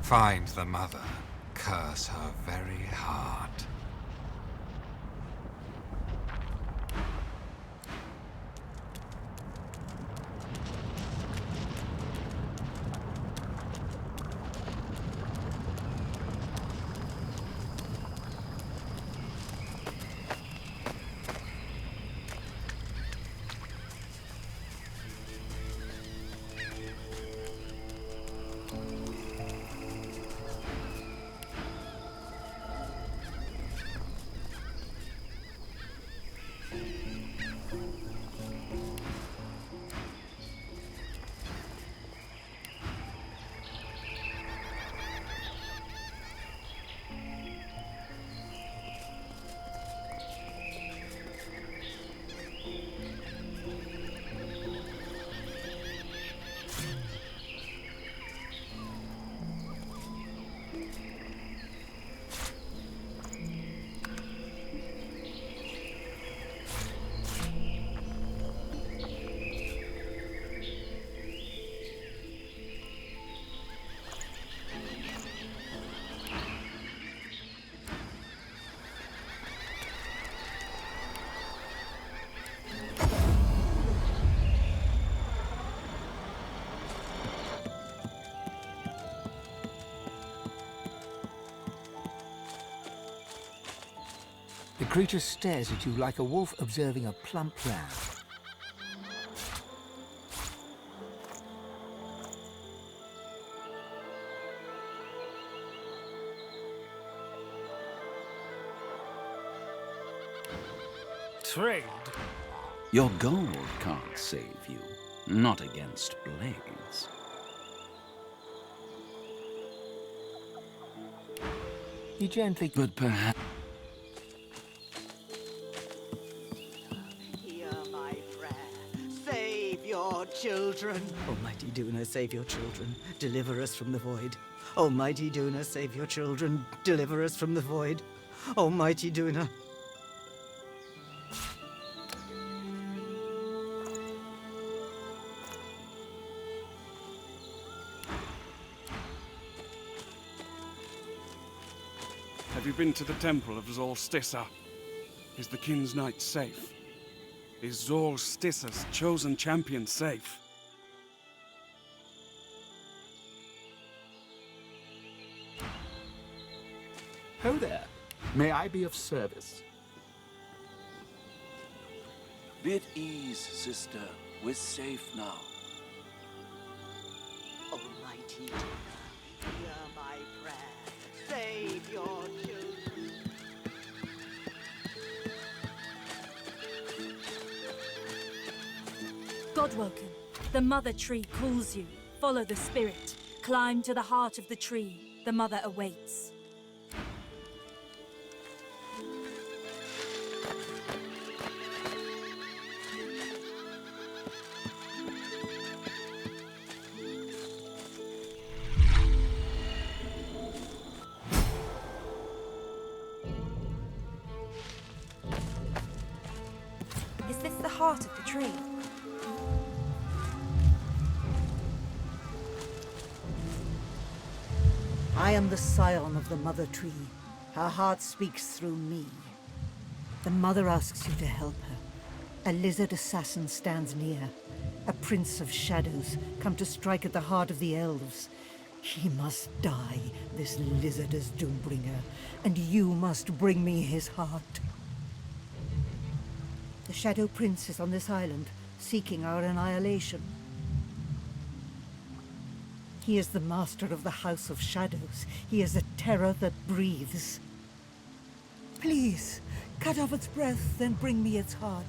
Find the mother. Curse her very heart. The creature stares at you like a wolf observing a plump lamb. Trade? Your gold can't save you. Not against blades. He gently... But perhaps... Hear my prayer. Save your children. Almighty Duna, save your children. Deliver us from the void. Almighty Duna, save your children. Deliver us from the void. Almighty Duna. Have you been to the temple of Zolstissa? Is the King's Knight safe? Is Zolstissa's chosen champion safe? Ho there. May I be of service? Be at ease, sister. We're safe now. Almighty Duna, hear my prayer. Save your children. Godwoken, the mother tree calls you. Follow the spirit. Climb to the heart of the tree. The mother awaits. Is this the heart of the tree? I am the scion of the Mother Tree. Her heart speaks through me. The Mother asks you to help her. A lizard assassin stands near. A prince of shadows, come to strike at the heart of the elves. He must die, this lizard as Doombringer, and you must bring me his heart. The Shadow Prince is on this island, seeking our annihilation. He is the master of the House of Shadows. He is a terror that breathes. Please, cut off its breath, then bring me its heart.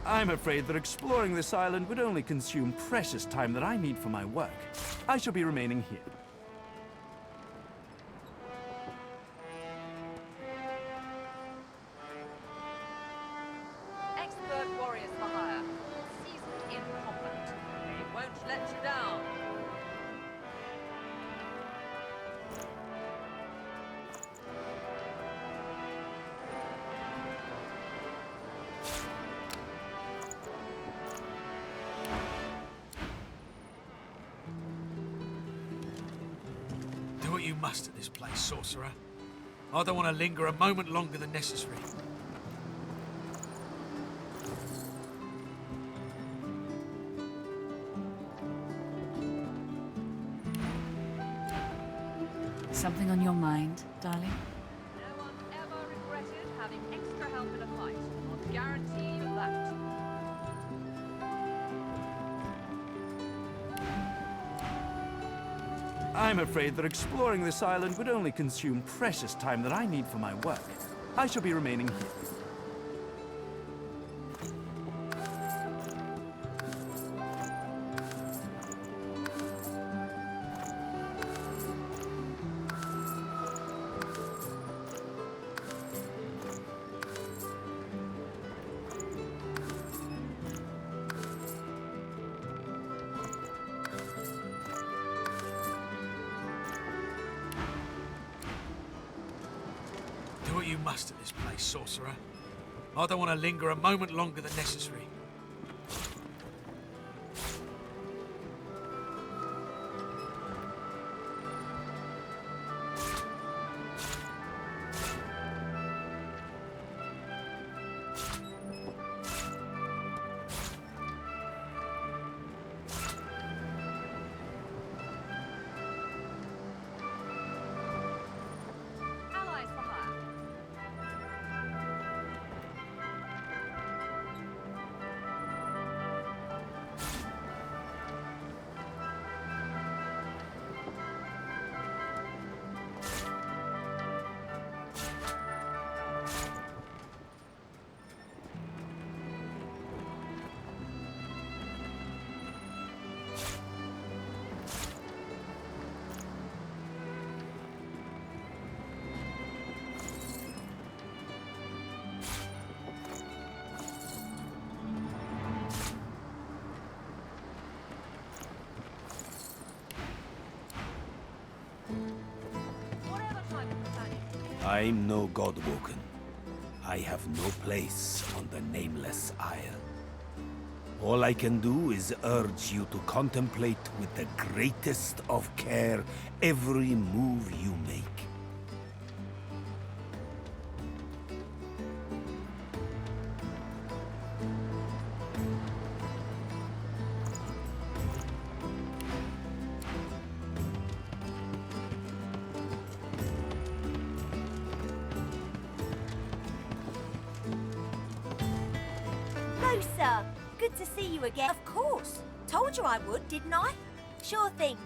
I'm afraid that exploring this island would only consume precious time that I need for my work. I shall be remaining here. Expert warriors for hire. Seasoned in combat. what you must at this place, sorcerer. I don't want to linger a moment longer than necessary. Something on your mind, darling? No one ever regretted having extra help in a fight. I'll guarantee you that. I'm afraid that exploring this island would only consume precious time that I need for my work. I shall be remaining here. Do what you must at this place, sorcerer. I don't want to linger a moment longer than necessary. Allies for hire. Whatever type of companion. I'm no Godwoken. I have no place on the Nameless Isle. All I can do is urge you to contemplate with the greatest of care every move you make. Lohse, good to see you again. Of course. Told you I would, didn't I? Sure thing.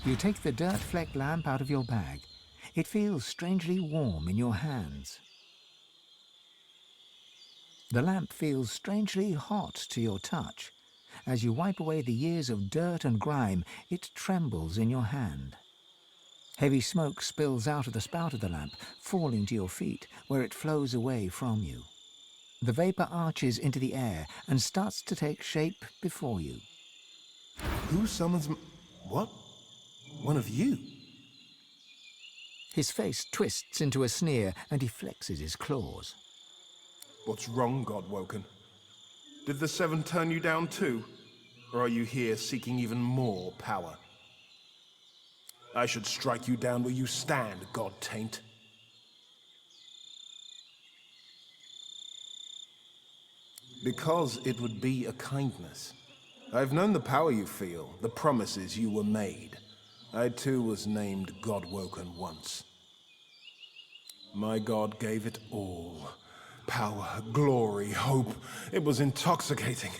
You take the dirt-flecked lamp out of your bag. It feels strangely warm in your hands. The lamp feels strangely hot to your touch. As you wipe away the years of dirt and grime, it trembles in your hand. Heavy smoke spills out of the spout of the lamp, falling to your feet, where it flows away from you. The vapor arches into the air and starts to take shape before you. Who summons what? One of you? His face twists into a sneer and he flexes his claws. What's wrong, Godwoken? Did the Seven turn you down too? Or are you here seeking even more power? I should strike you down where you stand, God-taint. Because it would be a kindness. I've known the power you feel, the promises you were made. I too was named Godwoken once. My God gave it all. Power, glory, hope. It was intoxicating.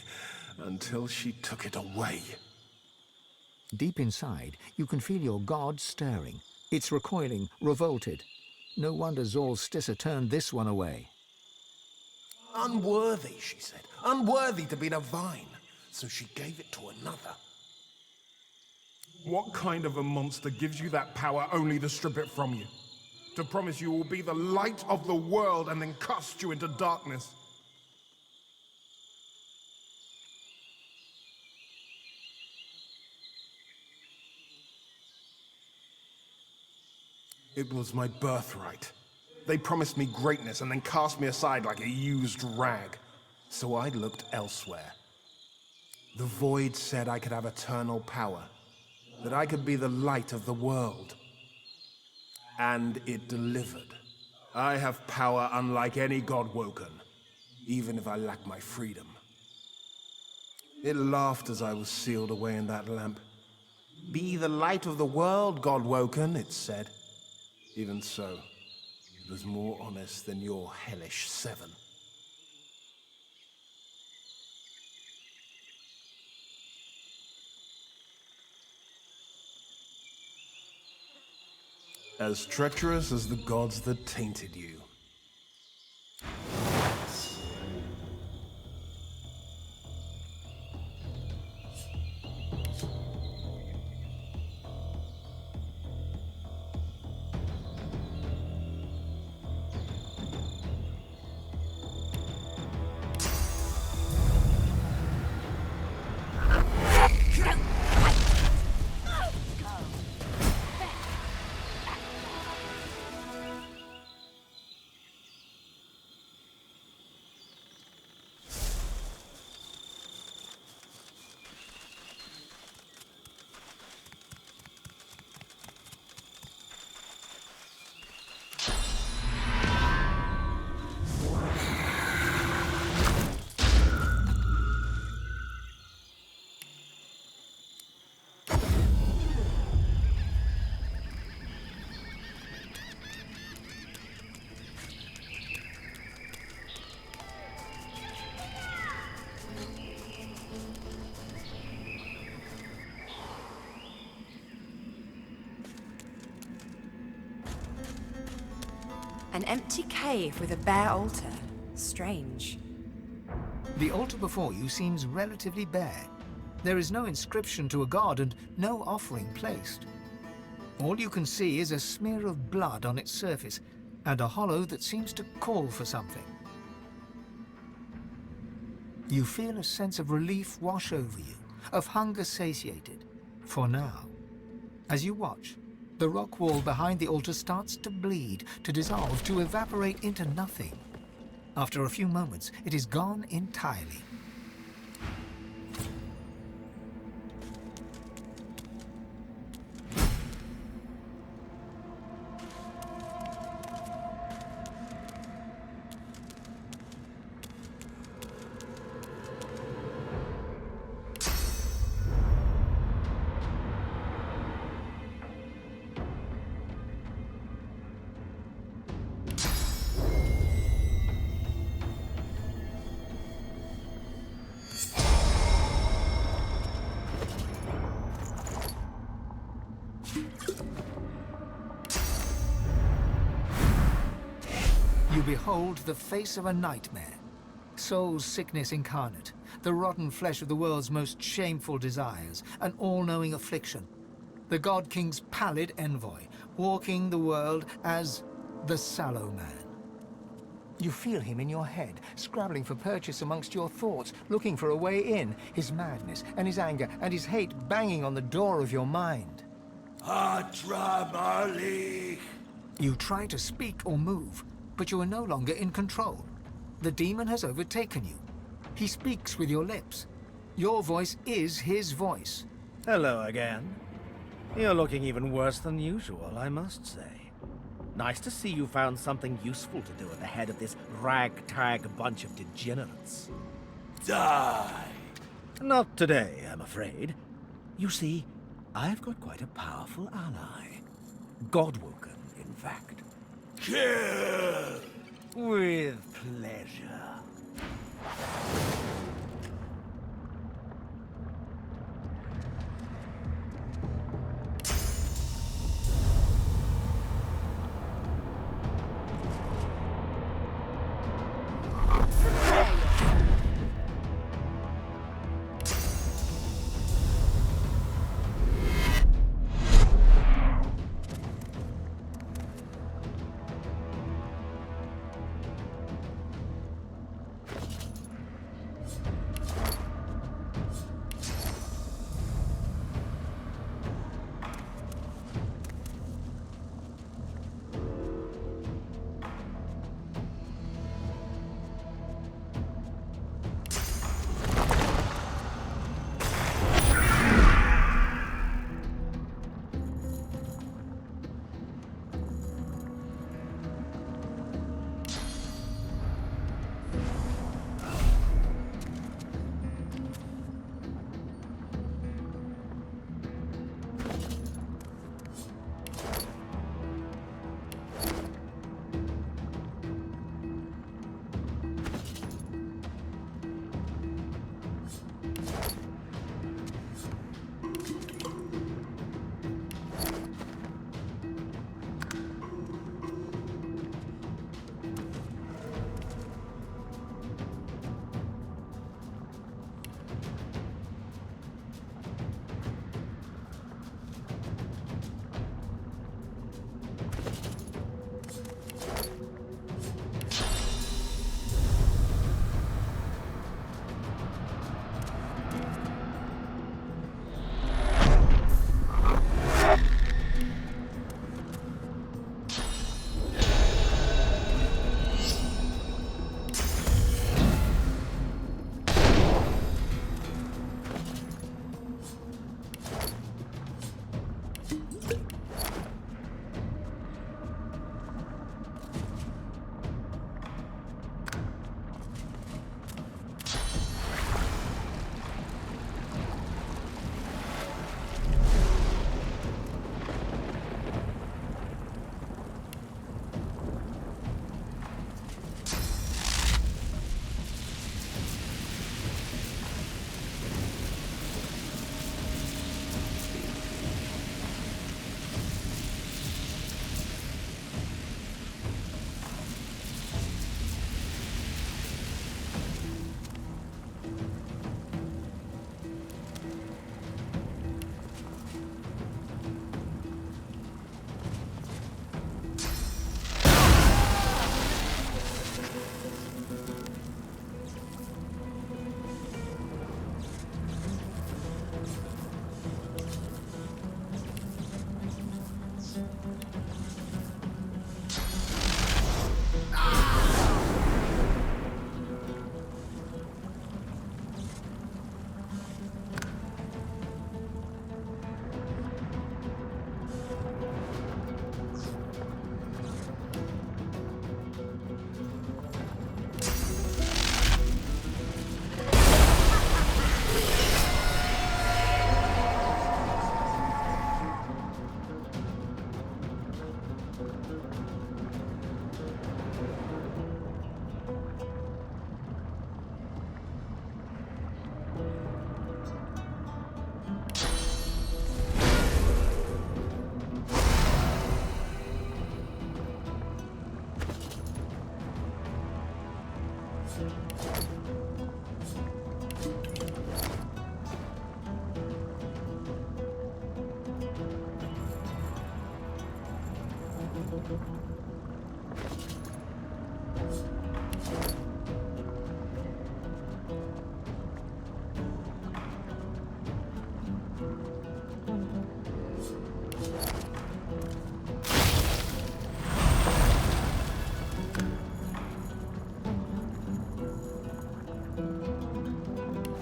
Until she took it away. Deep inside, you can feel your god stirring. It's recoiling, revolted. No wonder Zorl Stissa turned this one away. Unworthy, she said. Unworthy to be divine. So she gave it to another. What kind of a monster gives you that power only to strip it from you? To promise you will be the light of the world and then cast you into darkness? It was my birthright. They promised me greatness and then cast me aside like a used rag. So I looked elsewhere. The Void said I could have eternal power, that I could be the light of the world. And it delivered. I have power unlike any Godwoken, even if I lack my freedom. It laughed as I was sealed away in that lamp. Be the light of the world, Godwoken, it said. Even so, it was more honest than your hellish Seven. As treacherous as the gods that tainted you. An empty cave with a bare altar. Strange. The altar before you seems relatively bare. There is no inscription to a god and no offering placed. All you can see is a smear of blood on its surface and a hollow that seems to call for something. You feel a sense of relief wash over you, of hunger satiated, for now. As you watch, the rock wall behind the altar starts to bleed, to dissolve, to evaporate into nothing. After a few moments, it is gone entirely. behold the face of a nightmare. Soul's sickness incarnate, the rotten flesh of the world's most shameful desires, an all-knowing affliction. The God King's pallid envoy, walking the world as the Sallow Man. You feel him in your head, scrabbling for purchase amongst your thoughts, looking for a way in, his madness and his anger and his hate banging on the door of your mind. Atramalik! You try to speak or move, but you are no longer in control. The demon has overtaken you. He speaks with your lips. Your voice is his voice. Hello again. You're looking even worse than usual, I must say. Nice to see you found something useful to do at the head of this ragtag bunch of degenerates. Die! Not today, I'm afraid. You see, I've got quite a powerful ally. Godwoken, in fact. Kill! With pleasure.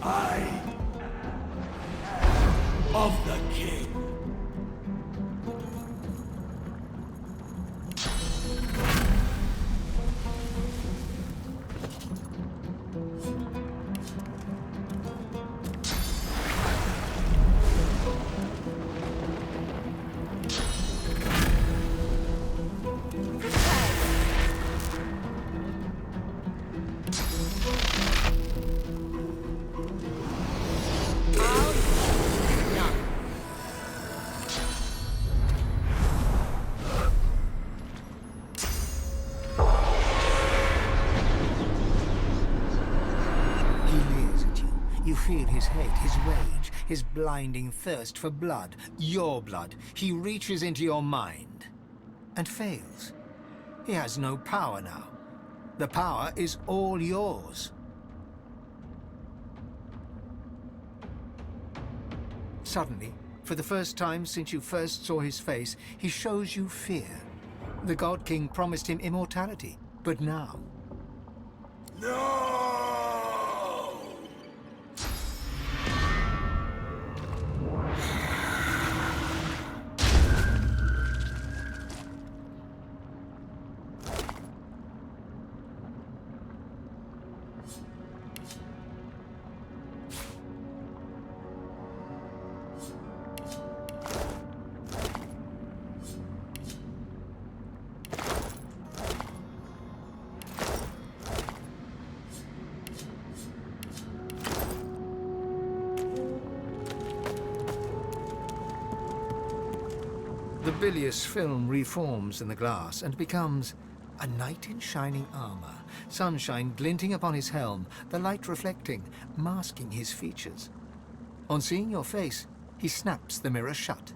I of the king. You feel his hate, his rage, his blinding thirst for blood, your blood. He reaches into your mind and fails. He has no power now. The power is all yours. Suddenly, for the first time since you first saw his face, he shows you fear. The God King promised him immortality, but now... No! The bilious film reforms in the glass and becomes a knight in shining armor, sunshine glinting upon his helm, the light reflecting, masking his features. On seeing your face, he snaps the mirror shut.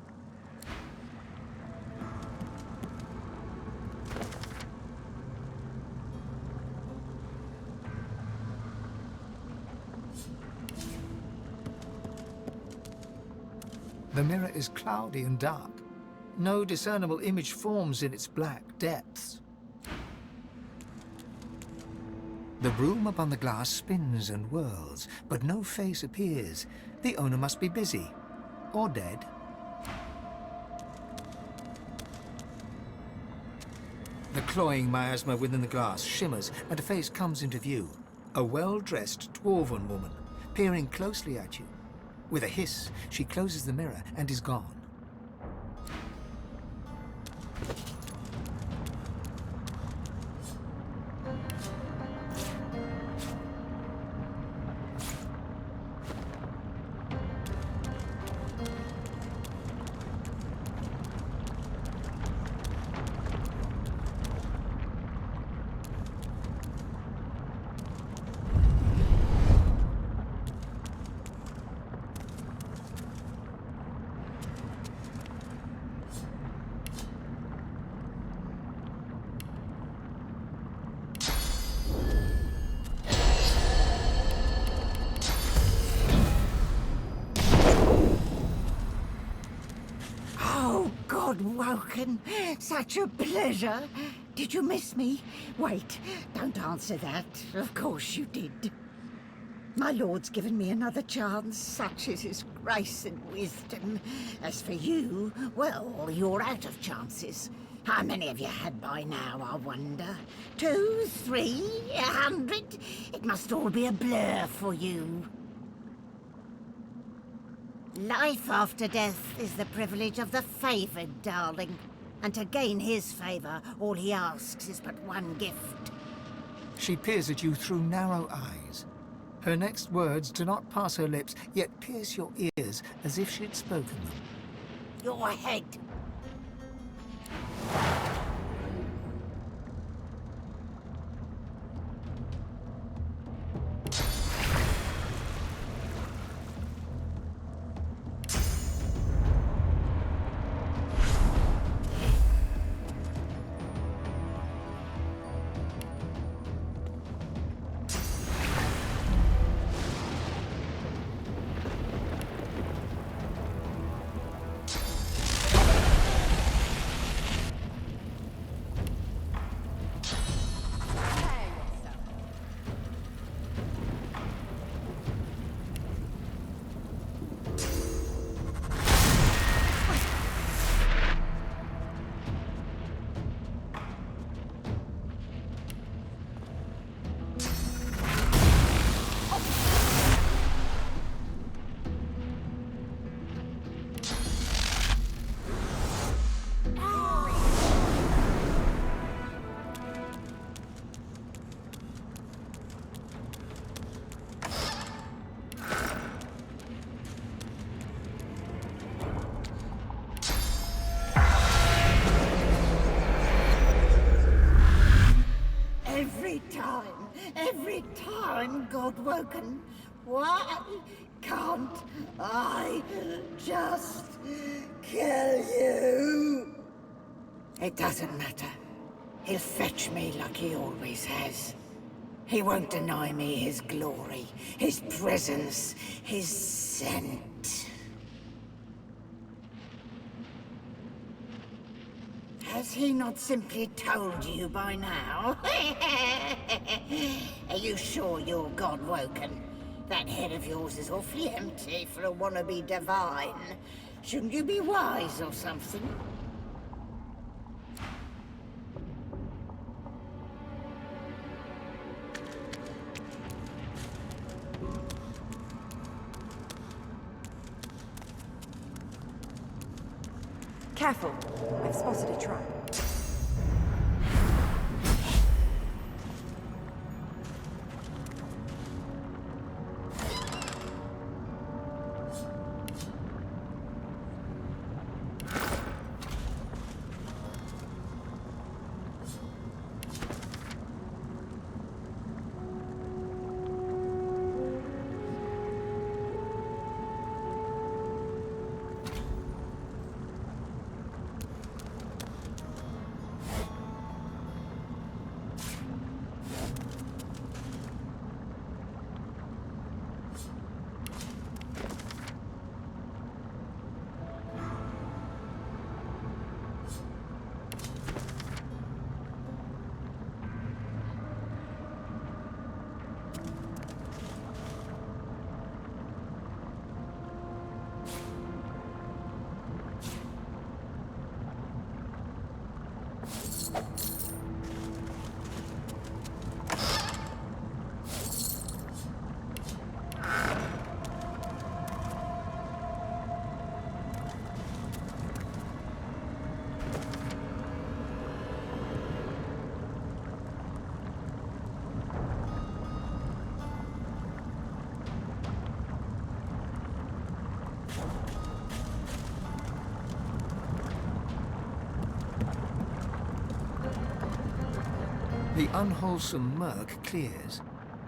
The mirror is cloudy and dark. No discernible image forms in its black depths. The broom upon the glass spins and whirls, but no face appears. The owner must be busy, or dead. The cloying miasma within the glass shimmers, and a face comes into view. A well-dressed dwarven woman, peering closely at you. With a hiss, she closes the mirror and is gone. Woken. Such a pleasure. Did you miss me? Wait, don't answer that. Of course you did. My lord's given me another chance. Such is his grace and wisdom. As for you, well, you're out of chances. How many have you had by now, I wonder? 2, 3, 100? It must all be a blur for you. Life after death is the privilege of the favoured, darling. And to gain his favour, all he asks is but one gift. She peers at you through narrow eyes. Her next words do not pass her lips, yet pierce your ears as if she had spoken them. Your head. woken? Why can't I just kill you? It doesn't matter. He'll fetch me like he always has. He won't deny me his glory, his presence, his scent. Has he not simply told you by now? Are you sure you're God-woken? That head of yours is awfully empty for a wannabe divine. Shouldn't you be wise or something? Careful. I've spotted a trap. The unwholesome murk clears,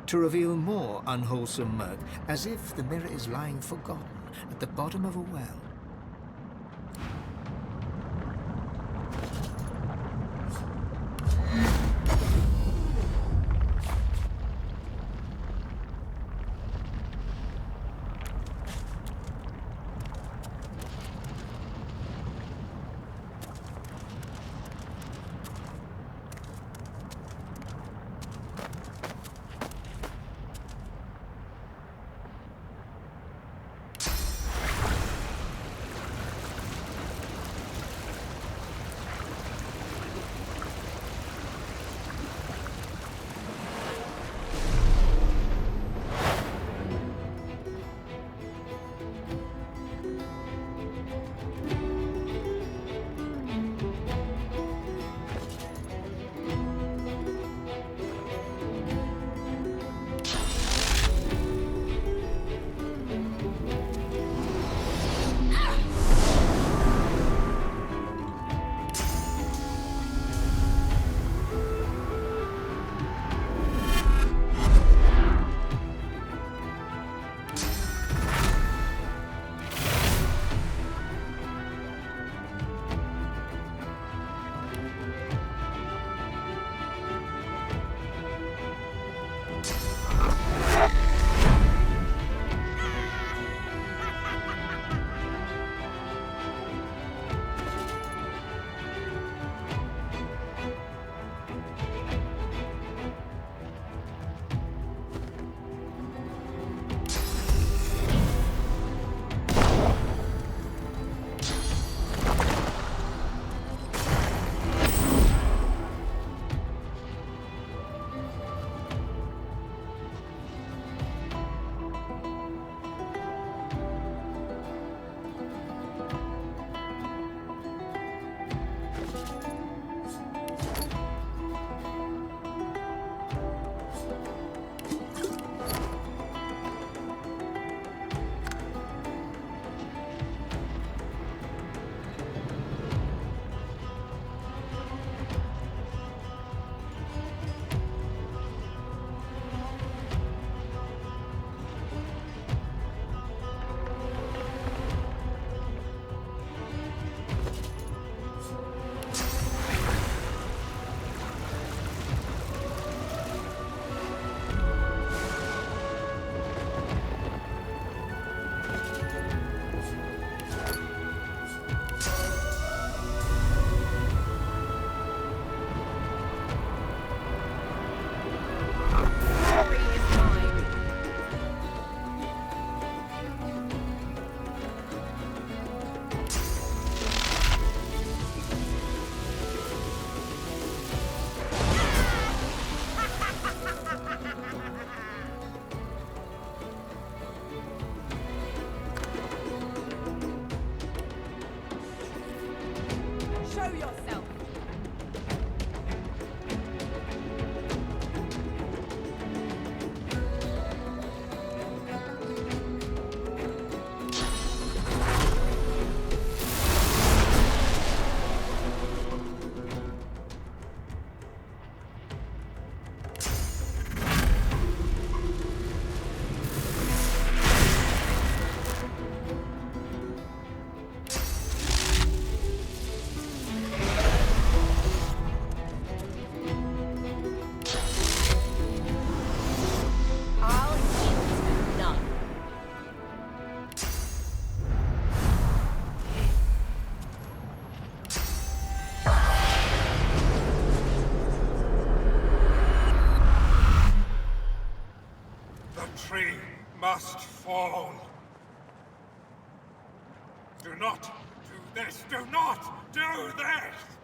to reveal more unwholesome murk, as if the mirror is lying forgotten at the bottom of a well. all. Do not do this! Do not do this!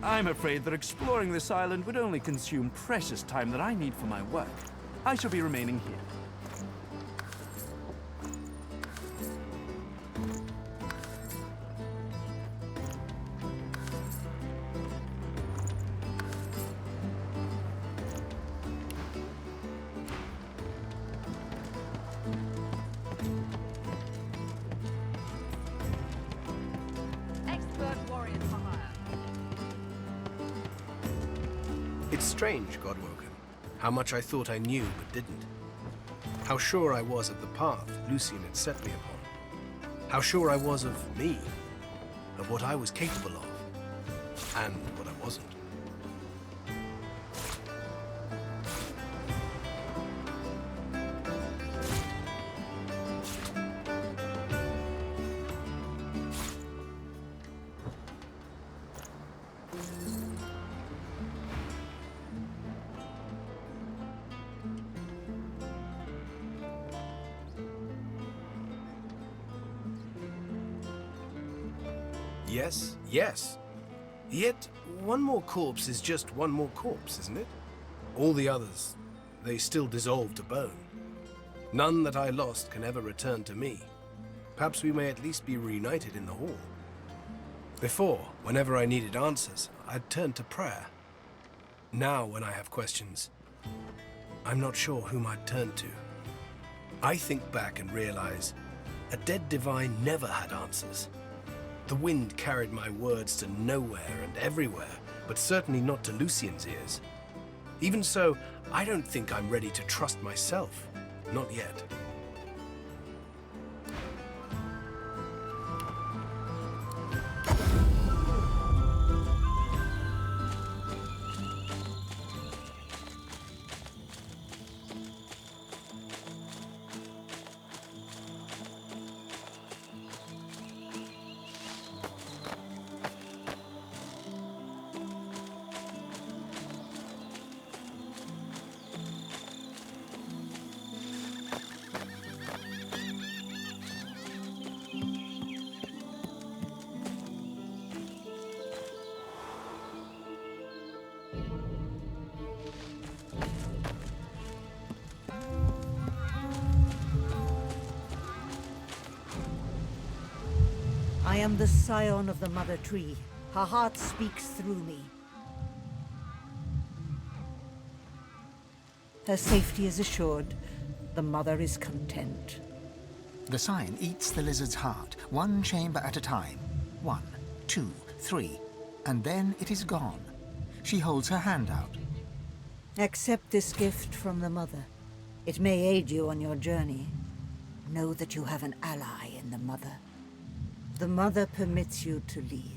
I'm afraid that exploring this island would only consume precious time that I need for my work. I shall be remaining here. Expert warriors for hire. It's strange, Godwoken, how much I thought I knew but didn't. How sure I was of the path Lucian had set me upon. How sure I was of me, of what I was capable of, and what I wasn't. Yes, yes. Yet, one more corpse is just one more corpse, isn't it? All the others, they still dissolve to bone. None that I lost can ever return to me. Perhaps we may at least be reunited in the hall. Before, whenever I needed answers, I'd turn to prayer. Now, when I have questions, I'm not sure whom I'd turn to. I think back and realize a dead divine never had answers. The wind carried my words to nowhere and everywhere, but certainly not to Lucian's ears. Even so, I don't think I'm ready to trust myself. Not yet. I am the scion of the Mother Tree. Her heart speaks through me. Her safety is assured. The Mother is content. The scion eats the lizard's heart, one chamber at a time. 1, 2, 3, and then it is gone. She holds her hand out. Accept this gift from the Mother. It may aid you on your journey. Know that you have an ally in the Mother. The Mother permits you to leave.